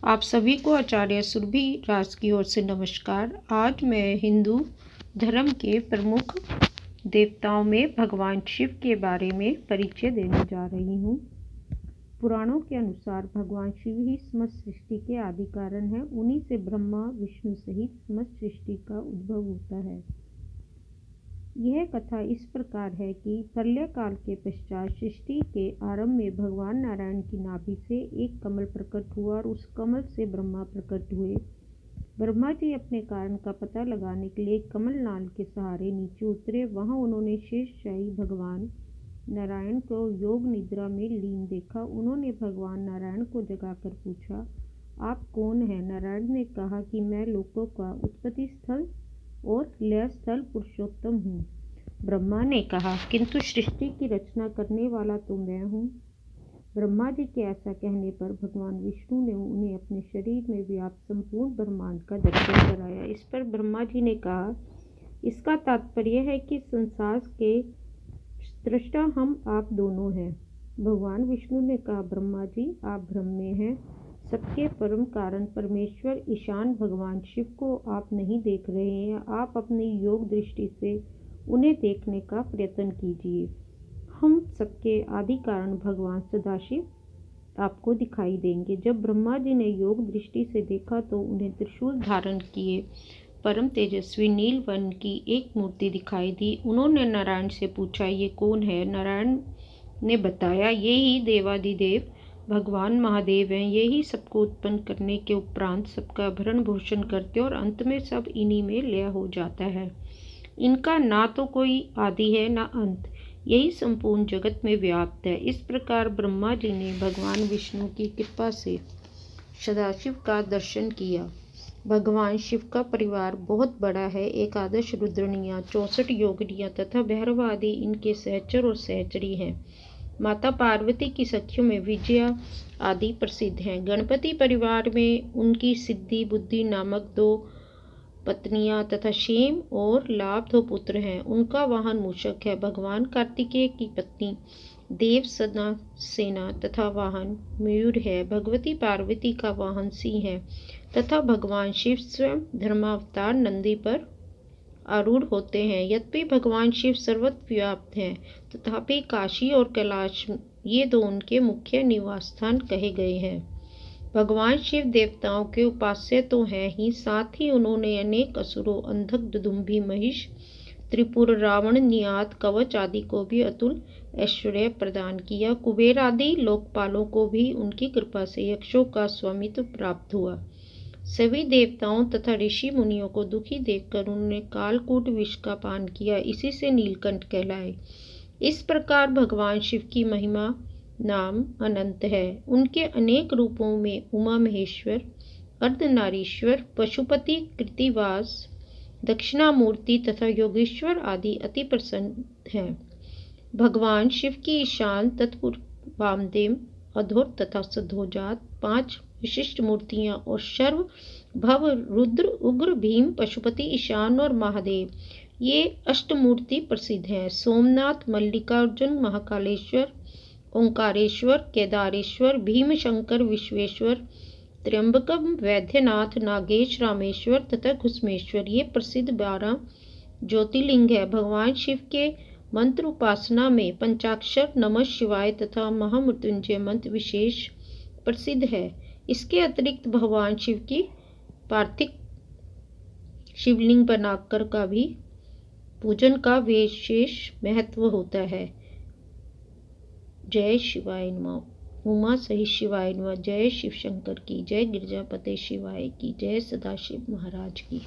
आप सभी को आचार्य सुरभि राज की ओर से नमस्कार। आज मैं हिंदू धर्म के प्रमुख देवताओं में भगवान शिव के बारे में परिचय देने जा रही हूँ। पुराणों के अनुसार भगवान शिव ही समस्त सृष्टि के आदि कारण हैं। उन्हीं से ब्रह्मा विष्णु सहित समस्त सृष्टि का उद्भव होता है। यह कथा इस प्रकार है कि प्रलय काल के पश्चात सृष्टि के आरंभ में भगवान नारायण की नाभि से एक कमल प्रकट हुआ और उस कमल से ब्रह्मा प्रकट हुए। ब्रह्मा जी अपने कारण का पता लगाने के लिए कमल नाल के सहारे नीचे उतरे। वहां उन्होंने शेषशाही भगवान नारायण को योग निद्रा में लीन देखा। उन्होंने भगवान नारायण को जगाकर पूछा, आप कौन हैं? नारायण ने कहा कि मैं लोकों का उत्पत्ति स्थल और लय स्थल पुरुषोत्तम हूँ। ब्रह्मा ने कहा, किंतु सृष्टि की रचना करने वाला तो मैं हूँ। ब्रह्मा जी के ऐसा कहने पर भगवान विष्णु ने उन्हें अपने शरीर में व्याप्त संपूर्ण ब्रह्मांड का दर्शन कराया। इस पर ब्रह्मा जी ने कहा, इसका तात्पर्य है कि संसार के सृष्टा हम आप दोनों हैं। भगवान विष्णु ने कहा, ब्रह्मा जी आप भ्रम में हैं। सबके परम कारण परमेश्वर ईशान भगवान शिव को आप नहीं देख रहे हैं। आप अपनी योग दृष्टि से उन्हें देखने का प्रयत्न कीजिए। हम सबके आदि कारण भगवान सदाशिव आपको दिखाई देंगे। जब ब्रह्मा जी ने योग दृष्टि से देखा तो उन्हें त्रिशूल धारण किए परम तेजस्वी नील वर्ण की एक मूर्ति दिखाई दी। उन्होंने नारायण से पूछा, ये कौन है? नारायण ने बताया, ये ही देवादिदेव भगवान महादेव हैं। ये ही सबको उत्पन्न करने के उपरांत सबका भरण पोषण करते और अंत में सब इन्हीं में लय हो जाता है। इनका ना तो कोई आदि है ना अंत। यही संपूर्ण जगत में व्याप्त है। इस प्रकार ब्रह्मा जी ने भगवान विष्णु की कृपा से सदाशिव का दर्शन किया। भगवान शिव का परिवार बहुत बड़ा है। एकादश रुद्रनियाँ, 64 योगिनियाँ तथा भैरव आदि इनके सहचर और सहचरी हैं। माता पार्वती की सखियों में विजया आदि प्रसिद्ध हैं। गणपति परिवार में उनकी सिद्धि बुद्धि नामक 2 पत्नियां तथा क्षेम और लाभ 2 पुत्र हैं। उनका वाहन मूषक है। भगवान कार्तिकेय की पत्नी देव सदा सेना तथा वाहन मयूर है। भगवती पार्वती का वाहन सिंह है तथा भगवान शिव स्वयं धर्मावतार नंदी पर आरूढ़ होते हैं। यद्यपि भगवान शिव सर्वत्र व्याप्त हैं, तथापि काशी और कैलाश ये 2 उनके मुख्य निवास स्थान कहे गए हैं। भगवान शिव देवताओं के उपास्य तो हैं ही, साथ ही उन्होंने अनेक असुरों, अंधक, दुदुम्बी, महिष, त्रिपुर, रावण, नियात, कवच आदि को भी अतुल ऐश्वर्य प्रदान किया। कुबेर आदि लोकपालों को भी उनकी कृपा से यक्षों का स्वामित्व प्राप्त हुआ। सभी देवताओं तथा ऋषि मुनियों को दुखी देखकर उन्होंने कालकूट विष का पान किया। इसी से नीलकंठ कहलाए। इस प्रकार भगवान शिव की महिमा नाम अनंत है। उनके अनेक रूपों में उमा महेश्वर, अर्धनारीश्वर, पशुपति, कृतिवास, दक्षिणामूर्ति तथा योगेश्वर आदि अति प्रसन्न हैं। भगवान शिव की ईशान, तत्पुर, वामदेव, अधोर तथा सधोजात 5 विशिष्ट मूर्तियां और सर्व भव, रुद्र, उग्र, भीम, पशुपति, ईशान और महादेव ये अष्टमूर्ति प्रसिद्ध हैं। सोमनाथ, मल्लिकार्जुन, महाकालेश्वर, ओंकारेश्वर, केदारेश्वर, भीमशंकर, विश्वेश्वर, त्र्यंबकम, वैद्यनाथ, नागेश, रामेश्वर तथा घुसमेश्वर ये प्रसिद्ध 12 ज्योतिर्लिंग है। भगवान शिव के मंत्र उपासना में पंचाक्षर, नमः शिवाय तथा महामृत्युंजय मंत्र विशेष प्रसिद्ध है। इसके अतिरिक्त भगवान शिव की पार्थिव शिवलिंग बनाकर का भी पूजन का विशेष महत्व होता है। जय शिवाय नमः। उमा सहित शिवाय नमः। जय शिव शंकर की जय। गिरजापते शिवाय की जय। सदाशिव महाराज की।